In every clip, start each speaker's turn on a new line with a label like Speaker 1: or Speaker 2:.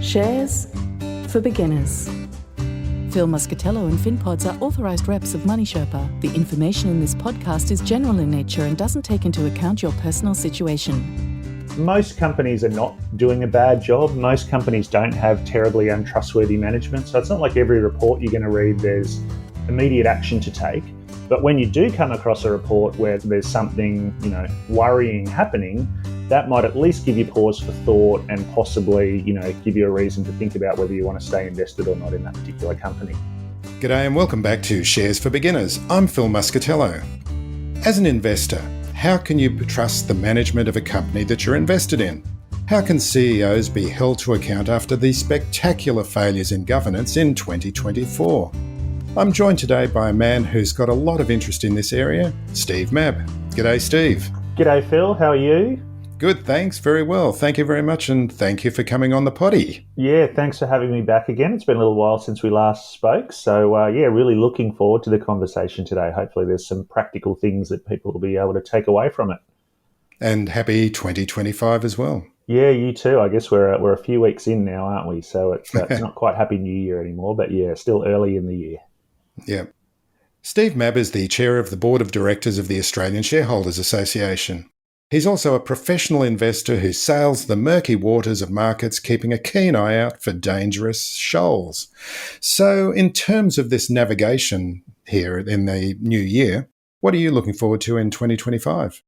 Speaker 1: Shares for beginners. Phil Muscatello and Finpods are authorised reps of Money Sherpa. The information in this podcast is general in nature and doesn't take into account your personal situation.
Speaker 2: Most companies are not doing a bad job. Most companies don't have terribly untrustworthy management. So it's not like every report you're going to read there's immediate action to take. But when you do come across a report where there's something, worrying happening, that might at least give you pause for thought and possibly, give you a reason to think about whether you want to stay invested or not in that particular company.
Speaker 3: G'day and welcome back to Shares for Beginners. I'm Phil Muscatello. As an investor, how can you trust the management of a company that you're invested in? How can CEOs be held to account after the spectacular failures in governance in 2024? I'm joined today by a man who's got a lot of interest in this area, Steve Mabb. G'day, Steve.
Speaker 2: G'day, Phil. How are you?
Speaker 3: Good, thanks. Very well. Thank you very much, and thank you for coming on the potty.
Speaker 2: Yeah, thanks for having me back again. It's been a little while since we last spoke. So, really looking forward to the conversation today. Hopefully there's some practical things that people will be able to take away from it.
Speaker 3: And happy 2025 as well.
Speaker 2: Yeah, you too. I guess we're a few weeks in now, aren't we? So it's not quite Happy New Year anymore, but yeah, still early in the year.
Speaker 3: Yeah. Steve Mabb is the chair of the board of directors of the Australian Shareholders Association. He's also a professional investor who sails the murky waters of markets, keeping a keen eye out for dangerous shoals. So in terms of this navigation here in the new year, what are you looking forward to in 2025?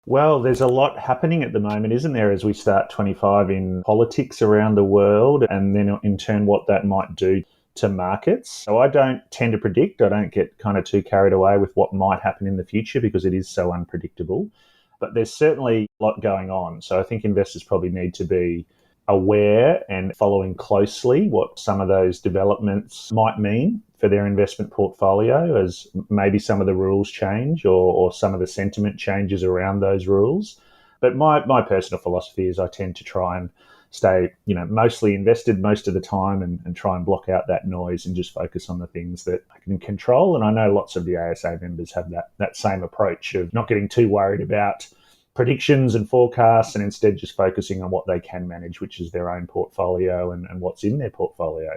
Speaker 2: Well, there's a lot happening at the moment, isn't there, as we start 25 in politics around the world, and then in turn what that might do to markets. So I don't tend to predict. I don't get kind of too carried away with what might happen in the future because it is so unpredictable. But there's certainly a lot going on. So I think investors probably need to be aware and following closely what some of those developments might mean for their investment portfolio as maybe some of the rules change or some of the sentiment changes around those rules. But my personal philosophy is I tend to try and stay, mostly invested most of the time and try and block out that noise and just focus on the things that I can control. And I know lots of the ASA members have that same approach of not getting too worried about predictions and forecasts and instead just focusing on what they can manage, which is their own portfolio and what's in their portfolio.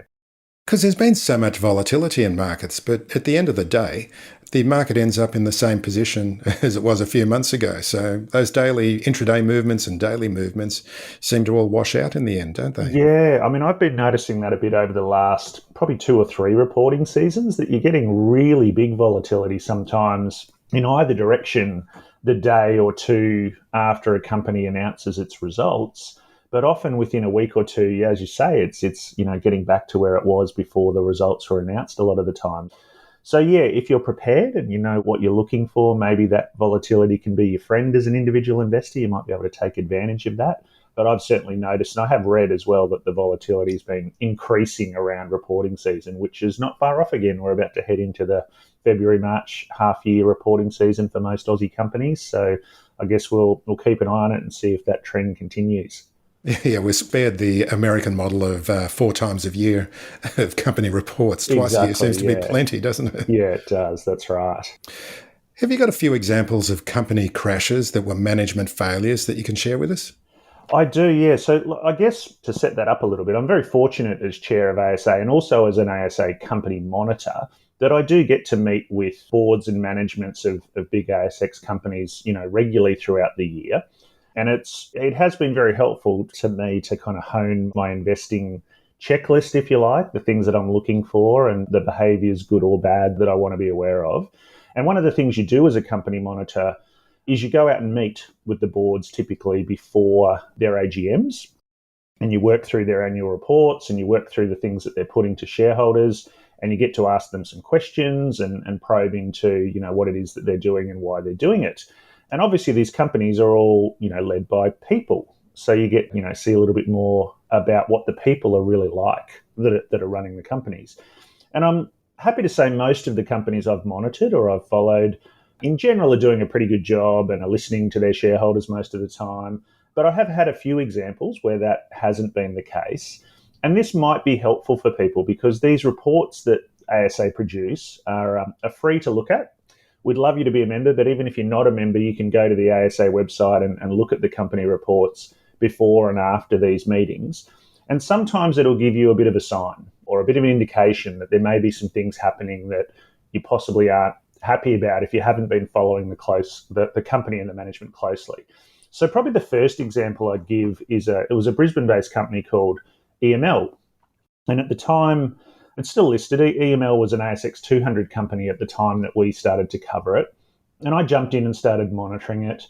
Speaker 3: Because there's been so much volatility in markets, but at the end of the day, the market ends up in the same position as it was a few months ago. So those daily intraday movements and daily movements seem to all wash out in the end, don't they?
Speaker 2: Yeah, I've been noticing that a bit over the last probably 2 or 3 reporting seasons, that you're getting really big volatility sometimes in either direction the day or two after a company announces its results. But often within a week or two, as you say, it's getting back to where it was before the results were announced a lot of the time. So yeah, if you're prepared and you know what you're looking for, maybe that volatility can be your friend as an individual investor. You might be able to take advantage of that. But I've certainly noticed, and I have read as well, that the volatility has been increasing around reporting season, which is not far off again. We're about to head into the February, March half-year reporting season for most Aussie companies. So I guess we'll keep an eye on it and see if that trend continues.
Speaker 3: Yeah, we're spared the American model of 4 times a year of company reports. Twice a year seems to be plenty, doesn't it?
Speaker 2: Yeah, it does. That's right.
Speaker 3: Have you got a few examples of company crashes that were management failures that you can share with us?
Speaker 2: I do, yeah. So I guess to set that up a little bit, I'm very fortunate as chair of ASA and also as an ASA company monitor that I do get to meet with boards and managements of big ASX companies, regularly throughout the year. And it has been very helpful to me to kind of hone my investing checklist, if you like, the things that I'm looking for and the behaviours, good or bad, that I want to be aware of. And one of the things you do as a company monitor is you go out and meet with the boards typically before their AGMs, and you work through their annual reports and you work through the things that they're putting to shareholders, and you get to ask them some questions and probe into, what it is that they're doing and why they're doing it. And obviously these companies are all, led by people. So you get, see a little bit more about what the people are really like that are running the companies. And I'm happy to say most of the companies I've monitored or I've followed in general are doing a pretty good job and are listening to their shareholders most of the time. But I have had a few examples where that hasn't been the case. And this might be helpful for people because these reports that ASA produce are free to look at. We'd love you to be a member, but even if you're not a member, you can go to the ASA website and look at the company reports before and after these meetings. And sometimes it'll give you a bit of a sign or a bit of an indication that there may be some things happening that you possibly aren't happy about if you haven't been following the company and the management closely. So probably the first example I'd give is it was a Brisbane-based company called EML. And at the time, it's still listed. EML was an ASX 200 company at the time that we started to cover it. And I jumped in and started monitoring it.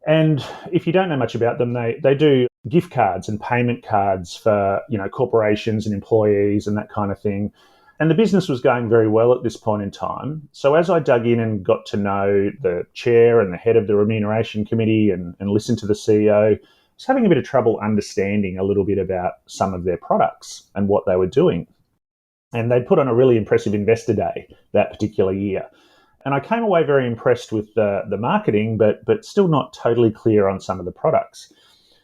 Speaker 2: And if you don't know much about them, they do gift cards and payment cards for, corporations and employees and that kind of thing. And the business was going very well at this point in time. So as I dug in and got to know the chair and the head of the remuneration committee and listened to the CEO, I was having a bit of trouble understanding a little bit about some of their products and what they were doing. And they put on a really impressive investor day that particular year. And I came away very impressed with the marketing, but still not totally clear on some of the products.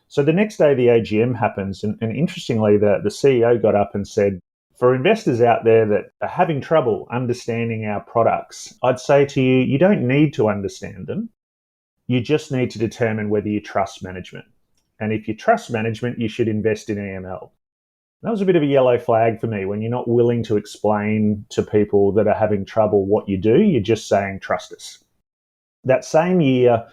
Speaker 2: So the next day, the AGM happens. And interestingly, the CEO got up and said, for investors out there that are having trouble understanding our products, I'd say to you, you don't need to understand them. You just need to determine whether you trust management. And if you trust management, you should invest in EML. That was a bit of a yellow flag for me when you're not willing to explain to people that are having trouble what you do. You're just saying, trust us. That same year,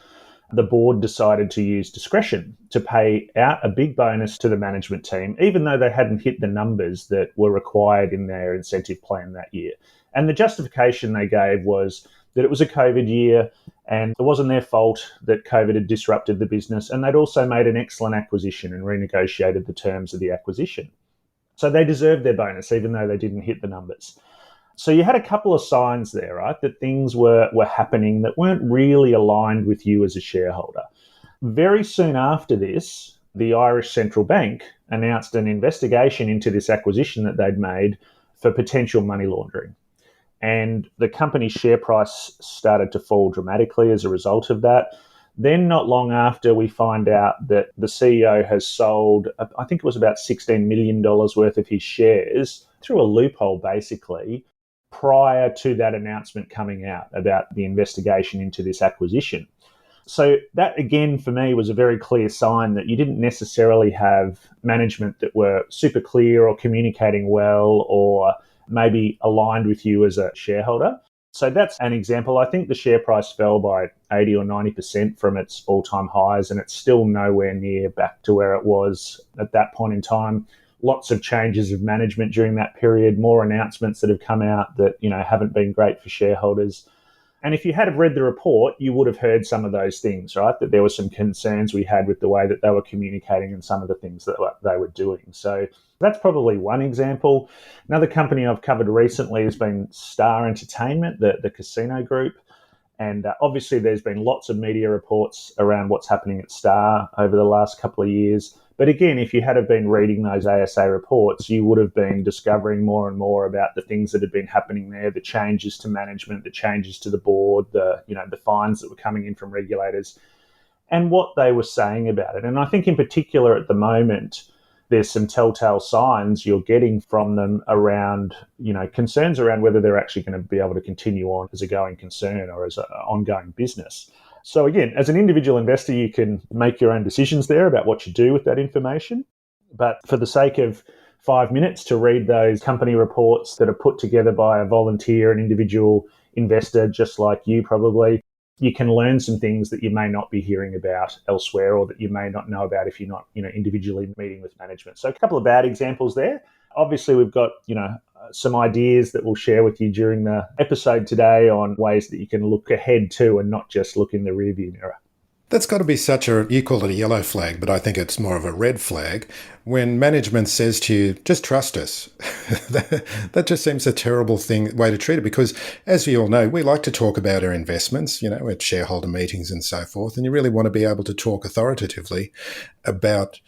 Speaker 2: the board decided to use discretion to pay out a big bonus to the management team, even though they hadn't hit the numbers that were required in their incentive plan that year. And the justification they gave was that it was a COVID year and it wasn't their fault that COVID had disrupted the business. And they'd also made an excellent acquisition and renegotiated the terms of the acquisition. So they deserved their bonus, even though they didn't hit the numbers. So you had a couple of signs there, right, that things were happening that weren't really aligned with you as a shareholder. Very soon after this, the Irish Central Bank announced an investigation into this acquisition that they'd made for potential money laundering. And the company's share price started to fall dramatically as a result of that. Then not long after, we find out that the CEO has sold, I think it was about $16 million worth of his shares through a loophole, basically, prior to that announcement coming out about the investigation into this acquisition. So that, again, for me, was a very clear sign that you didn't necessarily have management that were super clear or communicating well or maybe aligned with you as a shareholder. So that's an example. I think the share price fell by 80 or 90% from its all-time highs, and it's still nowhere near back to where it was at that point in time. Lots of changes of management during that period, more announcements that have come out that, haven't been great for shareholders. And if you had read the report, you would have heard some of those things, right? That there were some concerns we had with the way that they were communicating and some of the things that they were doing. So that's probably one example. Another company I've covered recently has been Star Entertainment, the casino group. And obviously there's been lots of media reports around what's happening at Star over the last couple of years. But again, if you had have been reading those ASA reports, you would have been discovering more and more about the things that had been happening there, the changes to management, the changes to the board, the fines that were coming in from regulators, and what they were saying about it. And I think in particular at the moment, there's some telltale signs you're getting from them around, concerns around whether they're actually going to be able to continue on as a going concern or as an ongoing business. So again, as an individual investor, you can make your own decisions there about what you do with that information. But for the sake of 5 minutes to read those company reports that are put together by a volunteer, an individual investor, just like you probably, you can learn some things that you may not be hearing about elsewhere or that you may not know about if you're not, individually meeting with management. So a couple of bad examples there. Obviously, we've got, some ideas that we'll share with you during the episode today on ways that you can look ahead to and not just look in the rearview mirror.
Speaker 3: That's got to be you call it a yellow flag, but I think it's more of a red flag when management says to you, just trust us. That just seems a terrible way to treat it because, as we all know, we like to talk about our investments, at shareholder meetings and so forth, and you really want to be able to talk authoritatively about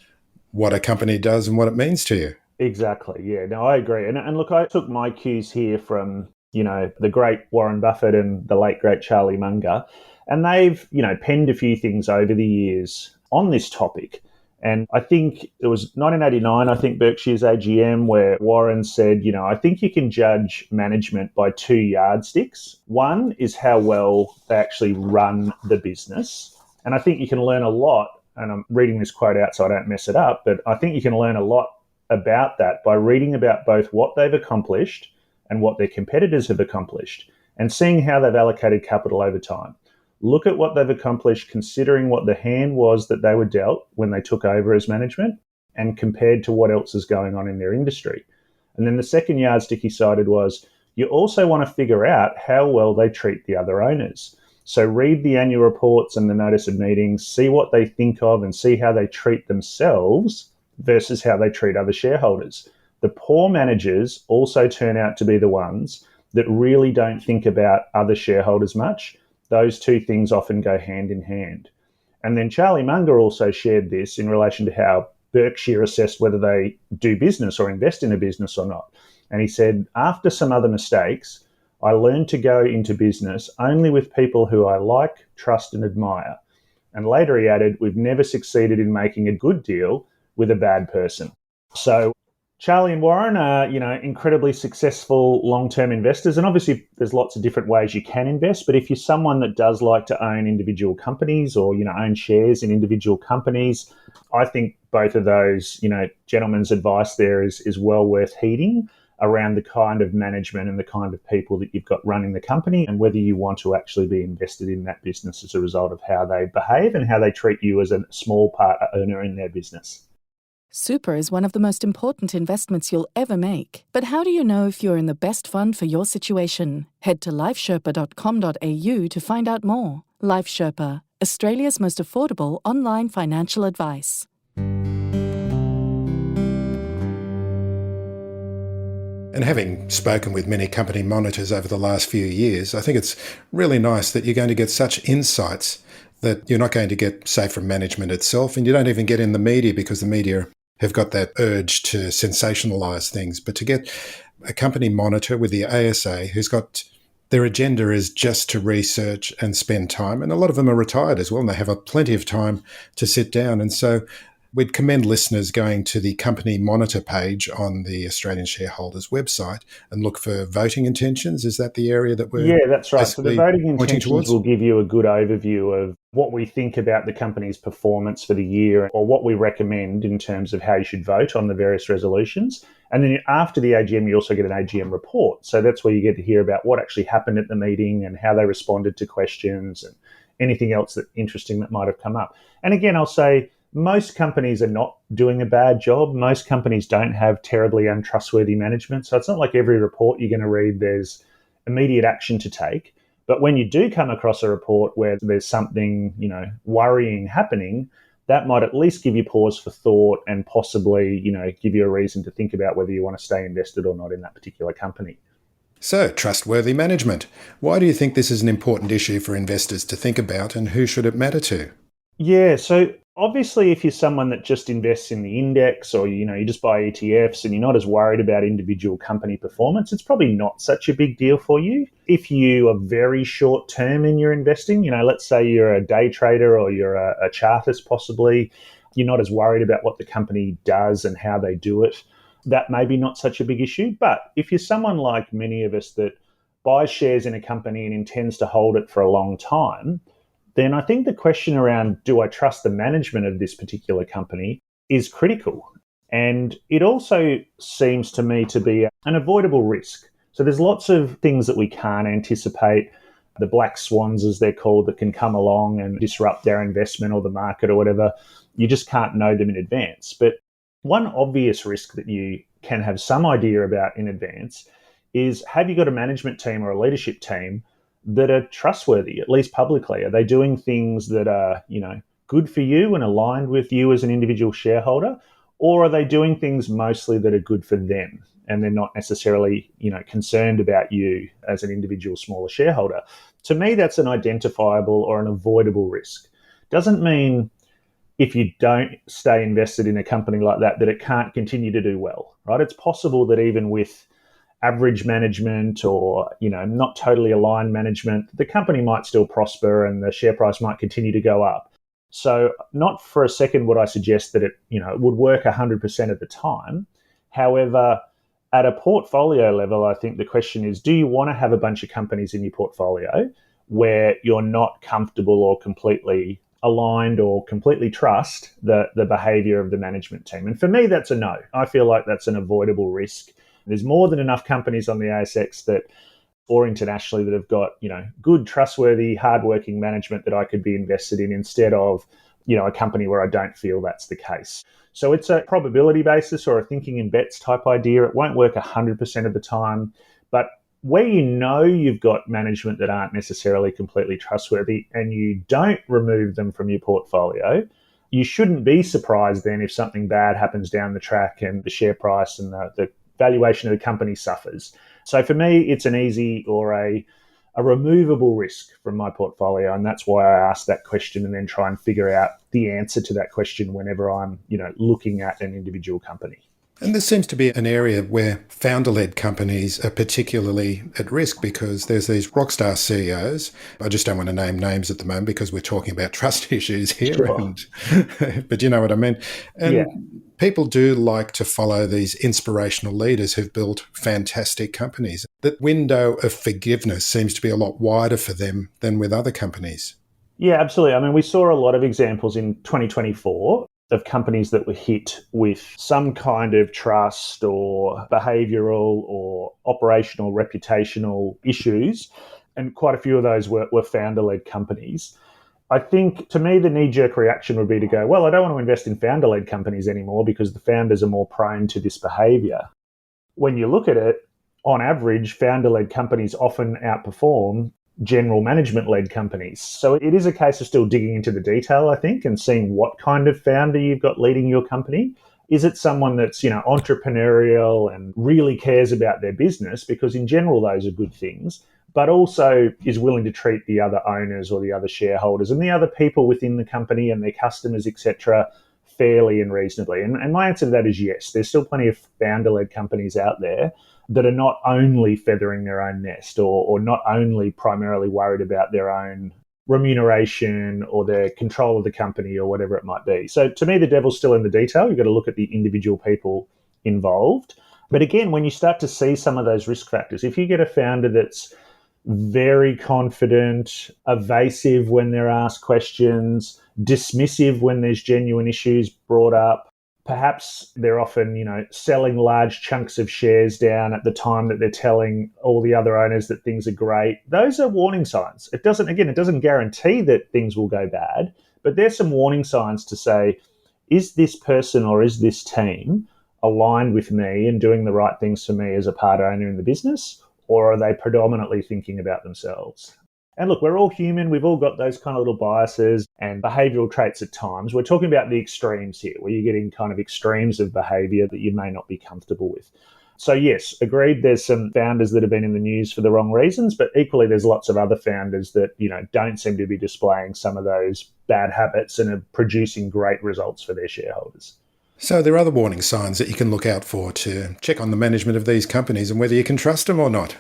Speaker 3: what a company does and what it means to you.
Speaker 2: Exactly. Yeah, no, I agree. And look, I took my cues here from, the great Warren Buffett and the late, great Charlie Munger. And they've, penned a few things over the years on this topic. And I think it was 1989, I think Berkshire's AGM, where Warren said, I think you can judge management by two yardsticks. One is how well they actually run the business. And I think you can learn a lot, and I'm reading this quote out so I don't mess it up, but I think you can learn a lot about that by reading about both what they've accomplished and what their competitors have accomplished, and seeing how they've allocated capital over time. Look at what they've accomplished considering what the hand was that they were dealt when they took over as management, and compared to what else is going on in their industry. And then the second yardstick he cited was, you also want to figure out how well they treat the other owners. So read the annual reports and the notice of meetings, see what they think of and see how they treat themselves versus how they treat other shareholders. The poor managers also turn out to be the ones that really don't think about other shareholders much. Those two things often go hand in hand. And then Charlie Munger also shared this in relation to how Berkshire assessed whether they do business or invest in a business or not. And he said, after some other mistakes, I learned to go into business only with people who I like, trust, and admire. And later he added, we've never succeeded in making a good deal with a bad person. So Charlie and Warren are, incredibly successful long-term investors. And obviously there's lots of different ways you can invest. But if you're someone that does like to own individual companies or, own shares in individual companies, I think both of those, gentlemen's advice there is well worth heeding around the kind of management and the kind of people that you've got running the company, and whether you want to actually be invested in that business as a result of how they behave and how they treat you as a small part owner in their business.
Speaker 1: Super is one of the most important investments you'll ever make. But how do you know if you're in the best fund for your situation? Head to lifesherpa.com.au to find out more. Life Sherpa, Australia's most affordable online financial advice.
Speaker 3: And having spoken with many company monitors over the last few years, I think it's really nice that you're going to get such insights that you're not going to get, say, from management itself, and you don't even get in the media because the media have got that urge to sensationalise things. But to get a company monitor with the ASA who's got their agenda is just to research and spend time, and a lot of them are retired as well, and they have plenty of time to sit down. And so we'd commend listeners going to the company monitor page on the Australian Shareholders website and look for voting intentions. Is that the area that we're
Speaker 2: Yeah, that's right. So the voting intentions
Speaker 3: towards
Speaker 2: will give you a good overview of what we think about the company's performance for the year, or what we recommend in terms of how you should vote on the various resolutions. And then after the AGM, you also get an AGM report. So that's where you get to hear about what actually happened at the meeting and how they responded to questions and anything else that interesting that might have come up. And again, I'll say, most companies are not doing a bad job. Most companies don't have terribly untrustworthy management. So it's not like every report you're going to read, there's immediate action to take. But when you do come across a report where there's something, worrying happening, that might at least give you pause for thought and possibly, give you a reason to think about whether you want to stay invested or not in that particular company.
Speaker 3: So, trustworthy management. Why do you think this is an important issue for investors to think about, and who should it matter to?
Speaker 2: Yeah, so obviously if you're someone that just invests in the index, or you just buy ETFs and you're not as worried about individual company performance, it's probably not such a big deal for you. If you are very short term in your investing, let's say you're a day trader or you're a chartist possibly, you're not as worried about what the company does and how they do it, that may be not such a big issue. But if you're someone like many of us that buys shares in a company and intends to hold it for a long time, then I think the question around, do I trust the management of this particular company, is critical. And it also seems to me to be an avoidable risk. So there's lots of things that we can't anticipate, the black swans as they're called, that can come along and disrupt our investment or the market or whatever. You just can't know them in advance. But one obvious risk that you can have some idea about in advance is, have you got a management team or a leadership team that are trustworthy, at least publicly? Are they doing things that are, good for you and aligned with you as an individual shareholder? Or are they doing things mostly that are good for them and they're not necessarily, concerned about you as an individual smaller shareholder? To me, that's an identifiable or an avoidable risk. Doesn't mean if you don't stay invested in a company like that it can't continue to do well, right? It's possible that even with average management or, not totally aligned management, the company might still prosper and the share price might continue to go up. So not for a second would I suggest that it would work 100% of the time. However, at a portfolio level, I think the question is, do you want to have a bunch of companies in your portfolio where you're not comfortable or completely aligned or completely trust the behaviour of the management team. And for me, that's a no. I feel like that's an avoidable risk. There's more than enough companies on the ASX that, or internationally, that have got, good, trustworthy, hardworking management that I could be invested in instead of, a company where I don't feel that's the case. So it's a probability basis or a thinking in bets type idea. It won't work 100% of the time, but where you've got management that aren't necessarily completely trustworthy and you don't remove them from your portfolio, you shouldn't be surprised then if something bad happens down the track and the share price and the valuation of the company suffers. So for me, it's an easy or a removable risk from my portfolio. And that's why I ask that question and then try and figure out the answer to that question whenever I'm, looking at an individual company.
Speaker 3: And this seems to be an area where founder-led companies are particularly at risk because there's these rockstar CEOs. I just don't want to name names at the moment because we're talking about trust issues here.
Speaker 2: Sure.
Speaker 3: But you know what I mean? And
Speaker 2: yeah.
Speaker 3: People do like to follow these inspirational leaders who've built fantastic companies. That window of forgiveness seems to be a lot wider for them than with other companies.
Speaker 2: Yeah, absolutely. I mean, we saw a lot of examples in 2024 of companies that were hit with some kind of trust or behavioural or operational, reputational issues. And quite a few of those were founder-led companies. I think, to me, the knee-jerk reaction would be to go, well, I don't want to invest in founder-led companies anymore because the founders are more prone to this behaviour. When you look at it, on average, founder-led companies often outperform general management-led companies. So it is a case of still digging into the detail, I think, and seeing what kind of founder you've got leading your company. Is it someone that's, entrepreneurial and really cares about their business? Because in general, those are good things, but also is willing to treat the other owners or the other shareholders and the other people within the company and their customers, etc., fairly and reasonably. And my answer to that is yes. There's still plenty of founder-led companies out there that are not only feathering their own nest or not only primarily worried about their own remuneration or their control of the company or whatever it might be. So to me, the devil's still in the detail. You've got to look at the individual people involved. But again, when you start to see some of those risk factors, if you get a founder that's very confident, evasive when they're asked questions, dismissive when there's genuine issues brought up, perhaps they're often, selling large chunks of shares down at the time that they're telling all the other owners that things are great. Those are warning signs. It doesn't guarantee that things will go bad, but there's some warning signs to say, is this person or is this team aligned with me and doing the right things for me as a part owner in the business, or are they predominantly thinking about themselves? And look, we're all human. We've all got those kind of little biases and behavioural traits at times. We're talking about the extremes here, where you're getting kind of extremes of behaviour that you may not be comfortable with. So yes, agreed, there's some founders that have been in the news for the wrong reasons, but equally there's lots of other founders that, don't seem to be displaying some of those bad habits and are producing great results for their shareholders.
Speaker 3: So there are other warning signs that you can look out for to check on the management of these companies and whether you can trust them or not.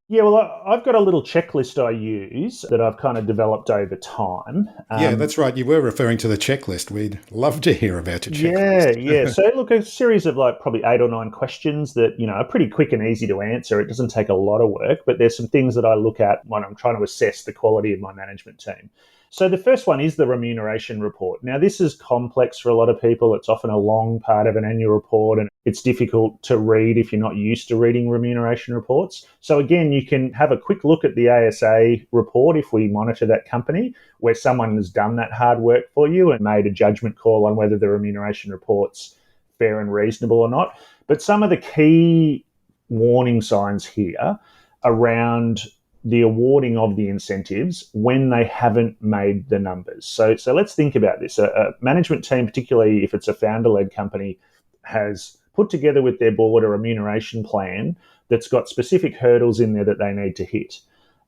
Speaker 2: Yeah, well, I've got a little checklist I use that I've kind of developed over time.
Speaker 3: Yeah, that's right. You were referring to the checklist. We'd love to hear about your checklist.
Speaker 2: Yeah. So look, a series of probably 8 or 9 questions that, are pretty quick and easy to answer. It doesn't take a lot of work, but there's some things that I look at when I'm trying to assess the quality of my management team. So the first one is the remuneration report. Now, this is complex for a lot of people. It's often a long part of an annual report, and it's difficult to read if you're not used to reading remuneration reports. So again, you can have a quick look at the ASA report if we monitor that company, where someone has done that hard work for you and made a judgment call on whether the remuneration report's fair and reasonable or not. But some of the key warning signs here around the awarding of the incentives when they haven't made the numbers. So let's think about this. A management team, particularly if it's a founder-led company, has put together with their board a remuneration plan that's got specific hurdles in there that they need to hit.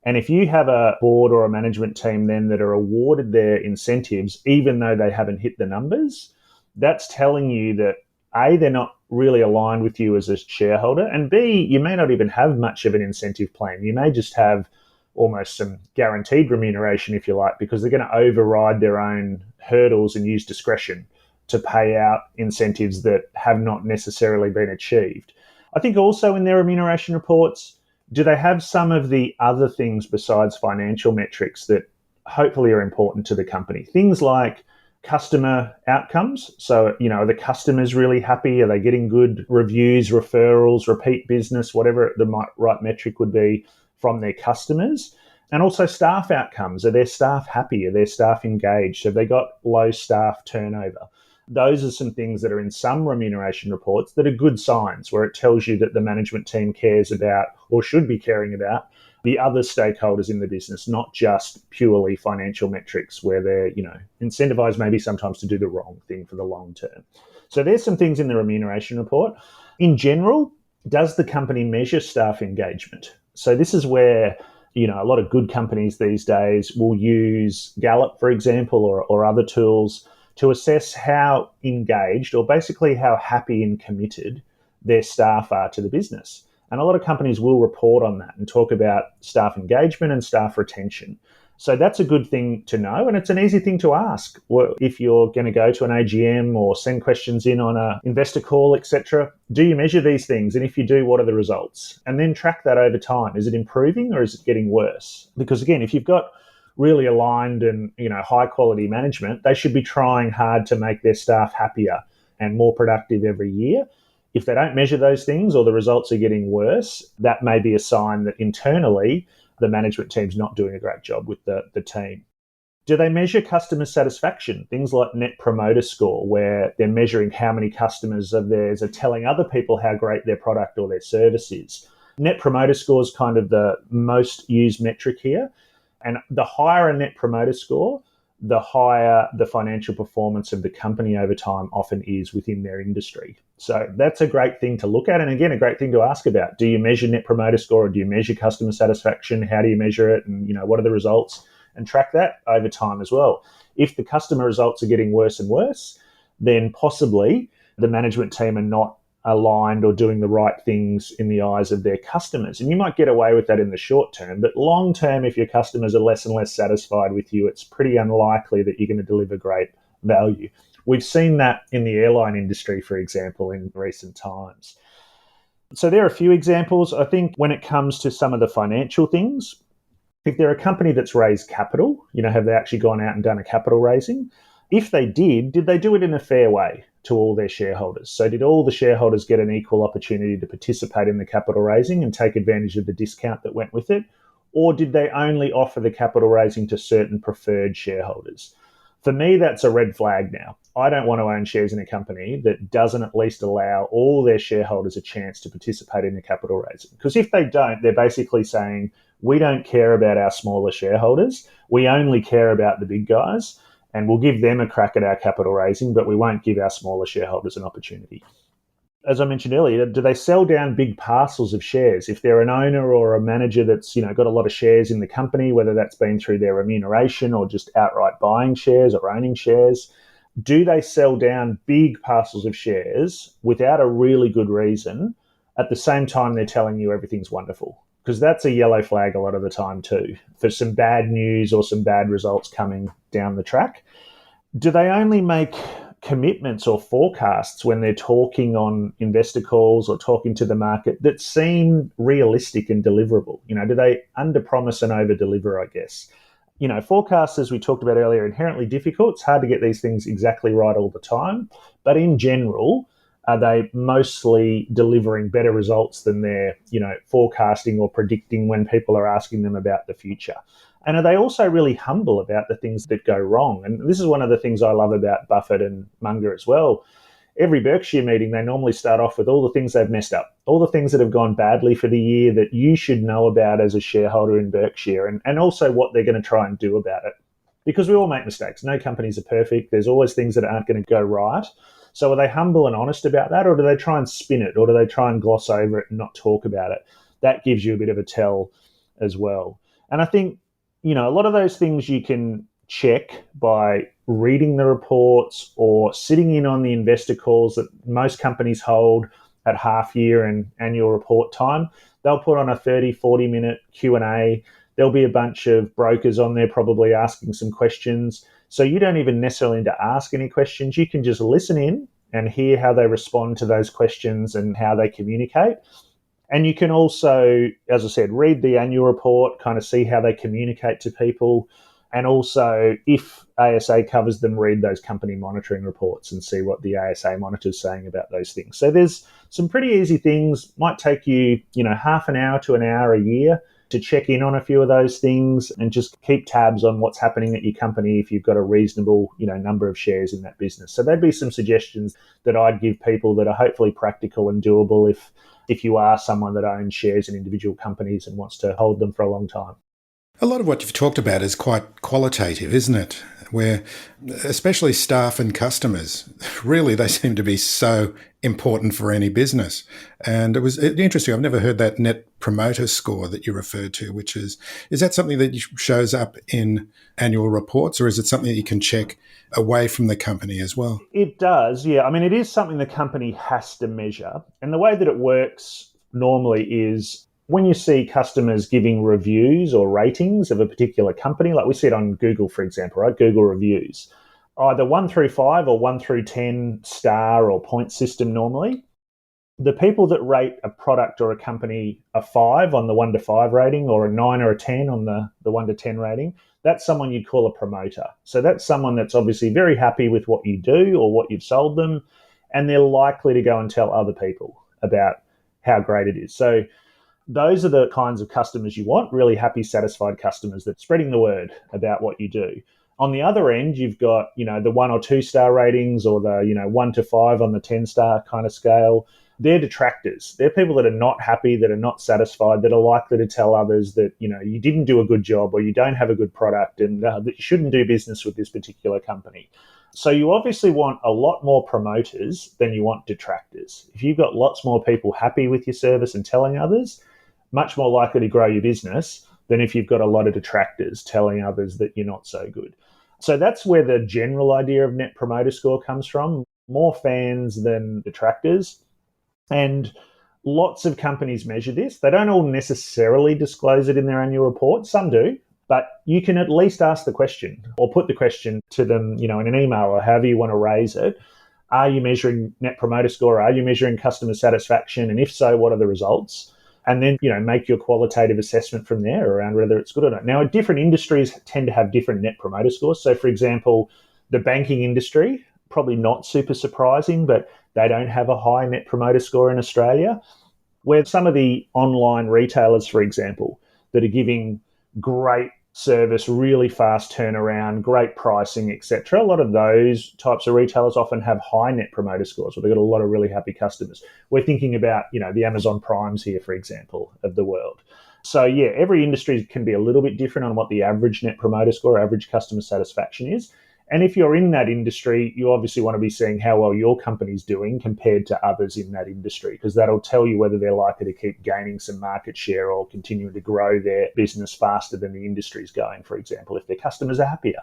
Speaker 2: And if you have a board or a management team then that are awarded their incentives, even though they haven't hit the numbers, that's telling you that A, they're not really aligned with you as a shareholder, and B, you may not even have much of an incentive plan. You may just have almost some guaranteed remuneration, if you like, because they're going to override their own hurdles and use discretion to pay out incentives that have not necessarily been achieved. I think also in their remuneration reports, do they have some of the other things besides financial metrics that hopefully are important to the company. Things like customer outcomes. So, are the customers really happy? Are they getting good reviews, referrals, repeat business, whatever the right metric would be from their customers? And also staff outcomes. Are their staff happy? Are their staff engaged? Have they got low staff turnover? Those are some things that are in some remuneration reports that are good signs, where it tells you that the management team cares about, or should be caring about, the other stakeholders in the business, not just purely financial metrics where they're, incentivized maybe sometimes to do the wrong thing for the long term. So there's some things in the remuneration report. In general, does the company measure staff engagement? So this is where, a lot of good companies these days will use Gallup, for example, or other tools to assess how engaged, or basically how happy and committed their staff are to the business. And a lot of companies will report on that and talk about staff engagement and staff retention. So that's a good thing to know, and it's an easy thing to ask. If you're going to go to an AGM or send questions in on an investor call, etc., do you measure these things? And if you do, what are the results? And then track that over time. Is it improving or is it getting worse? Because again, if you've got really aligned and high quality management, they should be trying hard to make their staff happier and more productive every year. If they don't measure those things or the results are getting worse, that may be a sign that internally the management team's not doing a great job with the team. Do they measure customer satisfaction? Things like Net Promoter Score, where they're measuring how many customers of theirs are telling other people how great their product or their service is. Net Promoter Score is kind of the most used metric here. And the higher a Net Promoter Score, the higher the financial performance of the company over time often is within their industry. So that's a great thing to look at. And again, a great thing to ask about. Do you measure Net Promoter Score, or do you measure customer satisfaction? How do you measure it? And, what are the results? And track that over time as well. If the customer results are getting worse and worse, then possibly the management team are not aligned or doing the right things in the eyes of their customers. And you might get away with that in the short term, but long term, if your customers are less and less satisfied with you, it's pretty unlikely that you're going to deliver great value. We've seen that in the airline industry, for example, in recent times. So there are a few examples. I think when it comes to some of the financial things, if they're a company that's raised capital, have they actually gone out and done a capital raising? If they did they do it in a fair way to all their shareholders? So did all the shareholders get an equal opportunity to participate in the capital raising and take advantage of the discount that went with it? Or did they only offer the capital raising to certain preferred shareholders? For me, that's a red flag now. I don't want to own shares in a company that doesn't at least allow all their shareholders a chance to participate in the capital raising. Because if they don't, they're basically saying, we don't care about our smaller shareholders. We only care about the big guys. And we'll give them a crack at our capital raising, but we won't give our smaller shareholders an opportunity. As I mentioned earlier, do they sell down big parcels of shares? If they're an owner or a manager that's got a lot of shares in the company, whether that's been through their remuneration or just outright buying shares or owning shares, do they sell down big parcels of shares without a really good reason at the same time they're telling you everything's wonderful? Because that's a yellow flag a lot of the time too, for some bad news or some bad results coming down the track. Do they only make commitments or forecasts when they're talking on investor calls or talking to the market that seem realistic and deliverable? Do they under-promise and over-deliver, I guess? Forecasts, as we talked about earlier, are inherently difficult. It's hard to get these things exactly right all the time. But in general, are they mostly delivering better results than they're, forecasting or predicting when people are asking them about the future? And are they also really humble about the things that go wrong? And this is one of the things I love about Buffett and Munger as well. Every Berkshire meeting, they normally start off with all the things they've messed up, all the things that have gone badly for the year that you should know about as a shareholder in Berkshire, and also what they're going to try and do about it. Because we all make mistakes. No companies are perfect. There's always things that aren't going to go right. So are they humble and honest about that, or do they try and spin it, or do they try and gloss over it and not talk about it? That gives you a bit of a tell as well. And I think, a lot of those things you can check by reading the reports or sitting in on the investor calls that most companies hold at half year and annual report time. They'll put on a 30, 40-minute Q&A. There'll be a bunch of brokers on there probably asking some questions. So you don't even necessarily need to ask any questions. You can just listen in and hear how they respond to those questions and how they communicate. And you can also, as I said, read the annual report, kind of see how they communicate to people. And also, if ASA covers them, read those company monitoring reports and see what the ASA monitor is saying about those things. So there's some pretty easy things. Might take you, half an hour to an hour a year to check in on a few of those things and just keep tabs on what's happening at your company if you've got a reasonable, number of shares in that business. So there'd be some suggestions that I'd give people that are hopefully practical and doable if you are someone that owns shares in individual companies and wants to hold them for a long time.
Speaker 3: A lot of what you've talked about is quite qualitative, isn't it? Where especially staff and customers, really they seem to be so important for any business. And it was interesting. I've never heard that net promoter score that you referred to, which is that something that shows up in annual reports, or is it something that you can check away from the company as well?
Speaker 2: It does, yeah. I mean, it is something the company has to measure. And the way that it works normally is when you see customers giving reviews or ratings of a particular company, like we see it on Google, for example, right? Google reviews, either 1 through 5 or 1 through 10 star or point system normally. The people that rate a product or a company a 5 on the 1 to 5 rating or a 9 or a 10 on the 1 to 10 rating, that's someone you'd call a promoter. So that's someone that's obviously very happy with what you do or what you've sold them, and they're likely to go and tell other people about how great it is. So those are the kinds of customers you want, really happy, satisfied customers that's spreading the word about what you do. On the other end, you've got, the 1 or 2 star ratings or the, 1 to 5 on the 10 star kind of scale. They're detractors. They're people that are not happy, that are not satisfied, that are likely to tell others that, you didn't do a good job or you don't have a good product and that you shouldn't do business with this particular company. So you obviously want a lot more promoters than you want detractors. If you've got lots more people happy with your service and telling others, much more likely to grow your business than if you've got a lot of detractors telling others that you're not so good. So that's where the general idea of net promoter score comes from. More fans than detractors. And lots of companies measure this. They don't all necessarily disclose it in their annual report. Some do, but you can at least ask the question or put the question to them, in an email or however you want to raise it. Are you measuring net promoter score? Are you measuring customer satisfaction? And if so, what are the results? And then, make your qualitative assessment from there around whether it's good or not. Now, different industries tend to have different net promoter scores. So, for example, the banking industry, probably not super surprising, but they don't have a high net promoter score in Australia. Where some of the online retailers, for example, that are giving great service, really fast turnaround, great pricing, etc. A lot of those types of retailers often have high net promoter scores where they've got a lot of really happy customers. We're thinking about, the Amazon Primes here, for example, of the world. So yeah, every industry can be a little bit different on what the average net promoter score, average customer satisfaction is. And if you're in that industry, you obviously want to be seeing how well your company's doing compared to others in that industry, because that'll tell you whether they're likely to keep gaining some market share or continuing to grow their business faster than the industry's going, for example, if their customers are happier.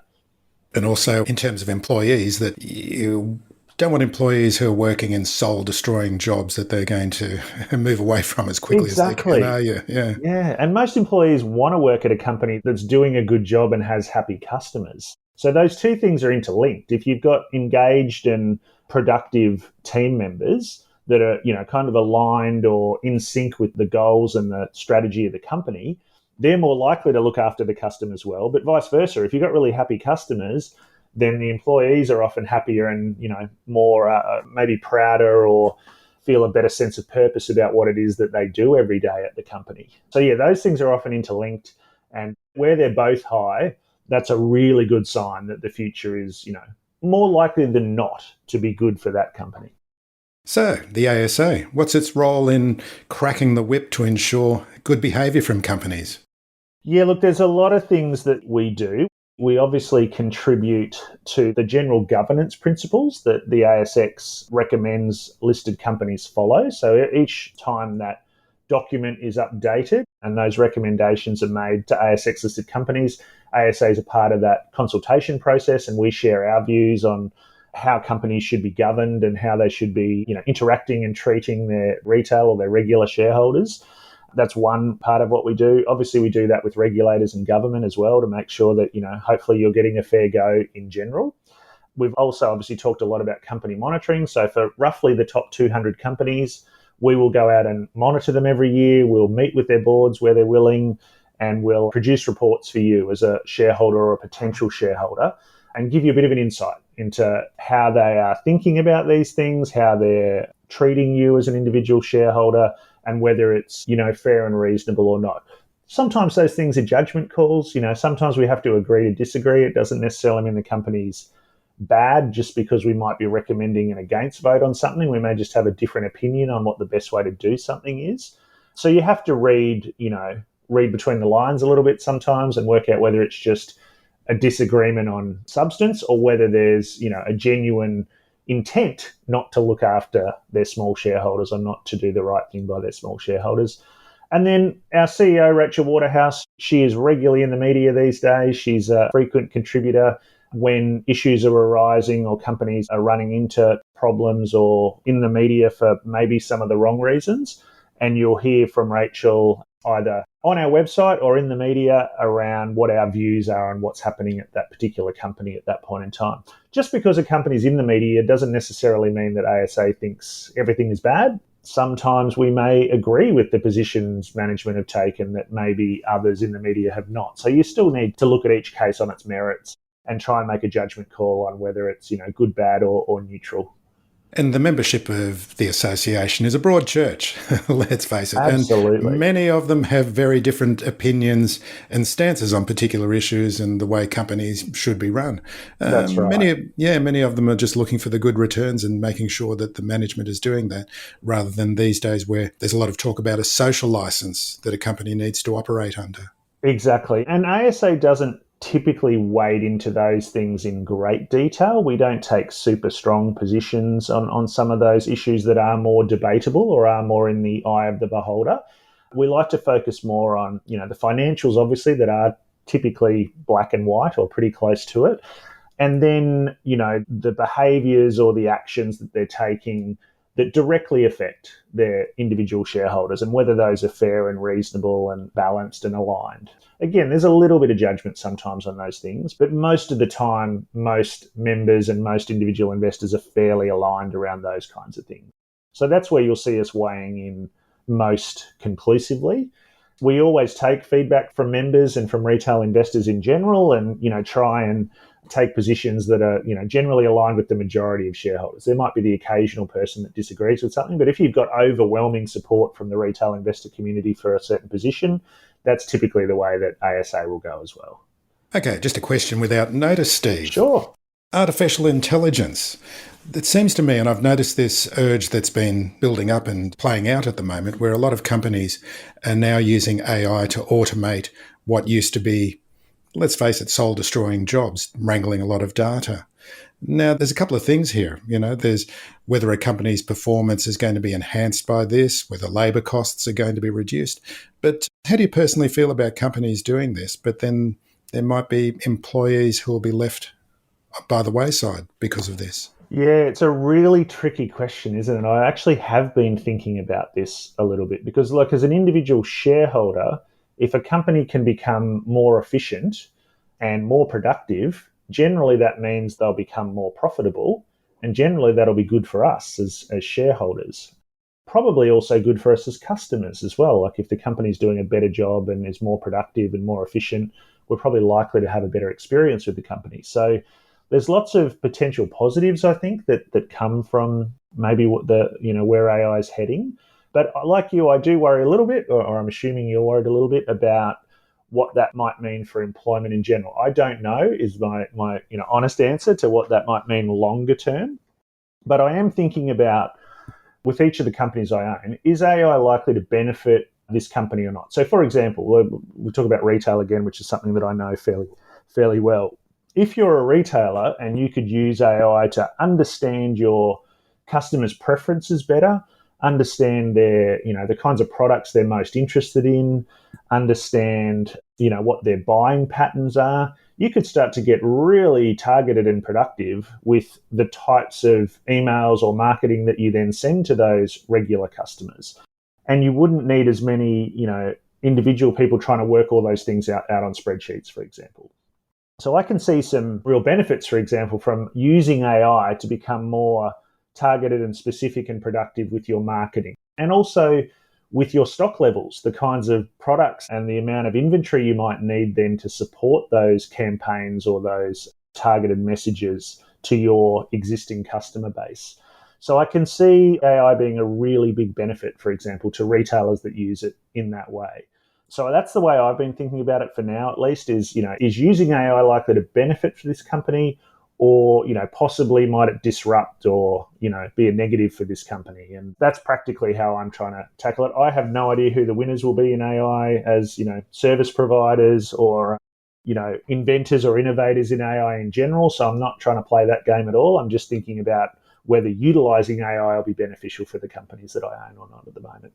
Speaker 3: And also in terms of employees, that you don't want employees who are working in soul-destroying jobs that they're going to move away from as quickly as they can, are you?
Speaker 2: Yeah, and most employees want to work at a company that's doing a good job and has happy customers. So those two things are interlinked. If you've got engaged and productive team members that are, kind of aligned or in sync with the goals and the strategy of the company, they're more likely to look after the customers well. But vice versa, if you've got really happy customers, then the employees are often happier and, more maybe prouder or feel a better sense of purpose about what it is that they do every day at the company. So yeah, those things are often interlinked, and where they're both high, that's a really good sign that the future is, more likely than not to be good for that company.
Speaker 3: So, the ASA, what's its role in cracking the whip to ensure good behaviour from companies?
Speaker 2: Yeah, look, there's a lot of things that we do. We obviously contribute to the general governance principles that the ASX recommends listed companies follow. So each time that document is updated and those recommendations are made to ASX listed companies, ASA is a part of that consultation process, and we share our views on how companies should be governed and how they should be, interacting and treating their retail or their regular shareholders. That's one part of what we do. Obviously, we do that with regulators and government as well to make sure that, hopefully you're getting a fair go in general. We've also obviously talked a lot about company monitoring. So for roughly the top 200 companies, we will go out and monitor them every year. We'll meet with their boards where they're willing and will produce reports for you as a shareholder or a potential shareholder and give you a bit of an insight into how they are thinking about these things, how they're treating you as an individual shareholder, and whether it's, fair and reasonable or not. Sometimes those things are judgment calls. Sometimes we have to agree to disagree. It doesn't necessarily mean the company's bad just because we might be recommending an against vote on something. We may just have a different opinion on what the best way to do something is. So you have to read between the lines a little bit sometimes and work out whether it's just a disagreement on substance or whether there's, a genuine intent not to look after their small shareholders or not to do the right thing by their small shareholders. And then our CEO, Rachel Waterhouse, she is regularly in the media these days. She's a frequent contributor when issues are arising or companies are running into problems or in the media for maybe some of the wrong reasons. And you'll hear from Rachel either on our website or in the media around what our views are and what's happening at that particular company at that point in time. Just because a company's in the media doesn't necessarily mean that ASA thinks everything is bad. Sometimes we may agree with the positions management have taken that maybe others in the media have not. So you still need to look at each case on its merits and try and make a judgment call on whether it's, good, bad or neutral.
Speaker 3: And the membership of the association is a broad church, let's face it.
Speaker 2: Absolutely.
Speaker 3: And many of them have very different opinions and stances on particular issues and the way companies should be run.
Speaker 2: That's right.
Speaker 3: Many of them are just looking for the good returns and making sure that the management is doing that, rather than these days where there's a lot of talk about a social license that a company needs to operate under.
Speaker 2: Exactly. And ASA doesn't typically wade into those things in great detail. We don't take super strong positions on some of those issues that are more debatable or are more in the eye of the beholder. We like to focus more on, the financials, obviously, that are typically black and white or pretty close to it. And then, the behaviours or the actions that they're taking that directly affect their individual shareholders and whether those are fair and reasonable and balanced and aligned. Again, there's a little bit of judgment sometimes on those things, but most of the time, most members and most individual investors are fairly aligned around those kinds of things. So that's where you'll see us weighing in most conclusively. We always take feedback from members and from retail investors in general and, try and take positions that are, generally aligned with the majority of shareholders. There might be the occasional person that disagrees with something, but if you've got overwhelming support from the retail investor community for a certain position, that's typically the way that ASA will go as well.
Speaker 3: Okay, just a question without notice, Steve.
Speaker 2: Sure.
Speaker 3: Artificial intelligence. It seems to me, and I've noticed this urge that's been building up and playing out at the moment, where a lot of companies are now using AI to automate what used to be, let's face it, soul-destroying jobs, wrangling a lot of data. Now, there's a couple of things here. There's whether a company's performance is going to be enhanced by this, whether labour costs are going to be reduced. But how do you personally feel about companies doing this? But then there might be employees who will be left by the wayside because of this.
Speaker 2: Yeah, it's a really tricky question, isn't it? I actually have been thinking about this a little bit because, as an individual shareholder, if a company can become more efficient and more productive, generally that means they'll become more profitable, and generally that'll be good for us as shareholders. Probably also good for us as customers as well. Like if the company's doing a better job and is more productive and more efficient, we're probably likely to have a better experience with the company. So there's lots of potential positives, I think, that come from maybe what where AI is heading. But like you, I do worry a little bit, or I'm assuming you're worried a little bit about what that might mean for employment in general. I don't know is my honest answer to what that might mean longer term. But I am thinking about, with each of the companies I own, is AI likely to benefit this company or not? So, for example, we'll talk about retail again, which is something that I know fairly well. If you're a retailer and you could use AI to understand your customers' preferences better, understand their, the kinds of products they're most interested in, understand, what their buying patterns are, you could start to get really targeted and productive with the types of emails or marketing that you then send to those regular customers. And you wouldn't need as many, individual people trying to work all those things out on spreadsheets, for example. So I can see some real benefits, for example, from using AI to become more targeted and specific and productive with your marketing. And also with your stock levels, the kinds of products and the amount of inventory you might need then to support those campaigns or those targeted messages to your existing customer base. So I can see AI being a really big benefit, for example, to retailers that use it in that way. So that's the way I've been thinking about it for now, at least, is using AI likely to benefit for this company, or, possibly might it disrupt or, be a negative for this company? And that's practically how I'm trying to tackle it. I have no idea who the winners will be in AI as, service providers or, inventors or innovators in AI in general. So I'm not trying to play that game at all. I'm just thinking about whether utilizing AI will be beneficial for the companies that I own or not at the moment.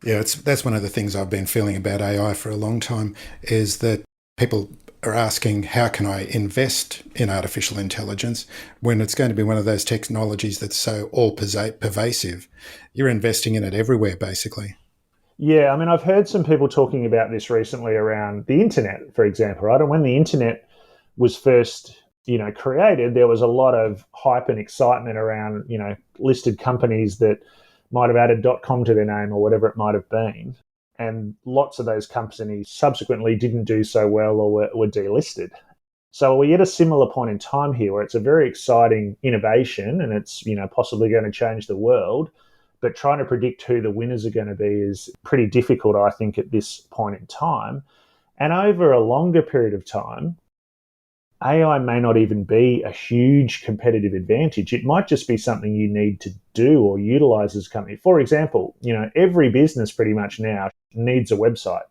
Speaker 3: Yeah, that's one of the things I've been feeling about AI for a long time, is that people are asking, how can I invest in artificial intelligence when it's going to be one of those technologies that's so all-pervasive? You're investing in it everywhere, basically.
Speaker 2: Yeah, I've heard some people talking about this recently around the internet, for example, right? And when the internet was first, created, there was a lot of hype and excitement around, listed companies that might have added .com to their name or whatever it might have been. And lots of those companies subsequently didn't do so well or were delisted. So we're at a similar point in time here where it's a very exciting innovation and it's, possibly going to change the world. But trying to predict who the winners are going to be is pretty difficult, I think, at this point in time. And over a longer period of time, AI may not even be a huge competitive advantage. It might just be something you need to do or utilize as a company. For example, every business pretty much now needs a website.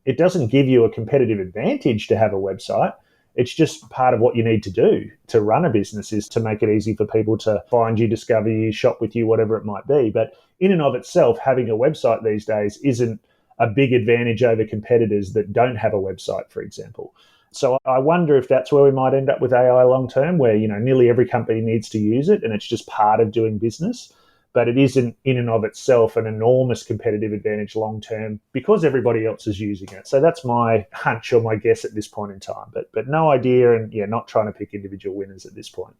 Speaker 2: It doesn't give you a competitive advantage to have a website. It's just part of what you need to do to run a business, is to make it easy for people to find you, discover you, shop with you, whatever it might be. But in and of itself, having a website these days isn't a big advantage over competitors that don't have a website, for example. So I wonder if that's where we might end up with AI long term, where, nearly every company needs to use it and it's just part of doing business. But it isn't in and of itself an enormous competitive advantage long term because everybody else is using it. So that's my hunch or my guess at this point in time. But no idea, and not trying to pick individual winners at this point.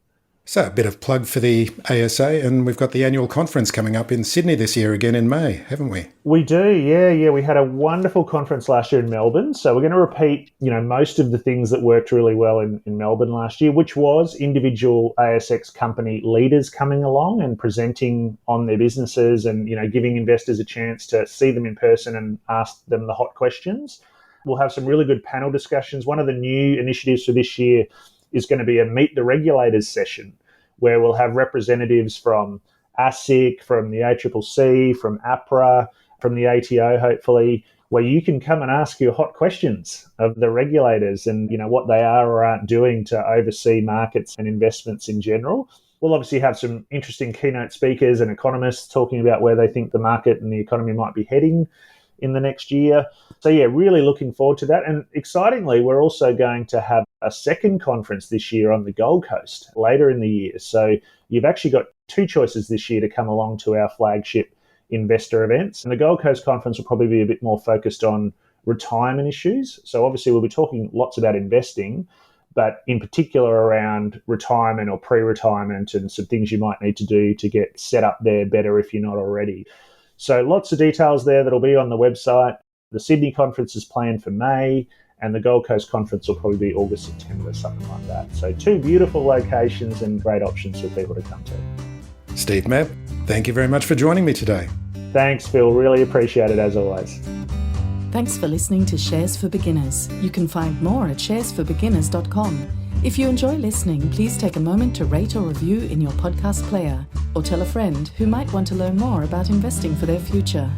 Speaker 3: So a bit of plug for the ASA, and we've got the annual conference coming up in Sydney this year again in May, haven't we?
Speaker 2: We do, yeah. We had a wonderful conference last year in Melbourne. So we're going to repeat, most of the things that worked really well in Melbourne last year, which was individual ASX company leaders coming along and presenting on their businesses and, giving investors a chance to see them in person and ask them the hot questions. We'll have some really good panel discussions. One of the new initiatives for this year is going to be a Meet the Regulators session, where we'll have representatives from ASIC, from the ACCC, from APRA, from the ATO, hopefully, where you can come and ask your hot questions of the regulators and, what they are or aren't doing to oversee markets and investments in general. We'll obviously have some interesting keynote speakers and economists talking about where they think the market and the economy might be heading in the next year. So yeah, really looking forward to that. And excitingly, we're also going to have a second conference this year on the Gold Coast later in the year. So you've actually got two choices this year to come along to our flagship investor events. And the Gold Coast conference will probably be a bit more focused on retirement issues. So obviously we'll be talking lots about investing, but in particular around retirement or pre-retirement and some things you might need to do to get set up there better if you're not already. So lots of details there that'll be on the website. The Sydney conference is planned for May, and the Gold Coast conference will probably be August, September, something like that. So two beautiful locations and great options for people to come to.
Speaker 3: Steve Mabb, thank you very much for joining me today.
Speaker 2: Thanks, Phil. Really appreciate it as always.
Speaker 1: Thanks for listening to Shares for Beginners. You can find more at sharesforbeginners.com. If you enjoy listening, please take a moment to rate or review in your podcast player, or tell a friend who might want to learn more about investing for their future.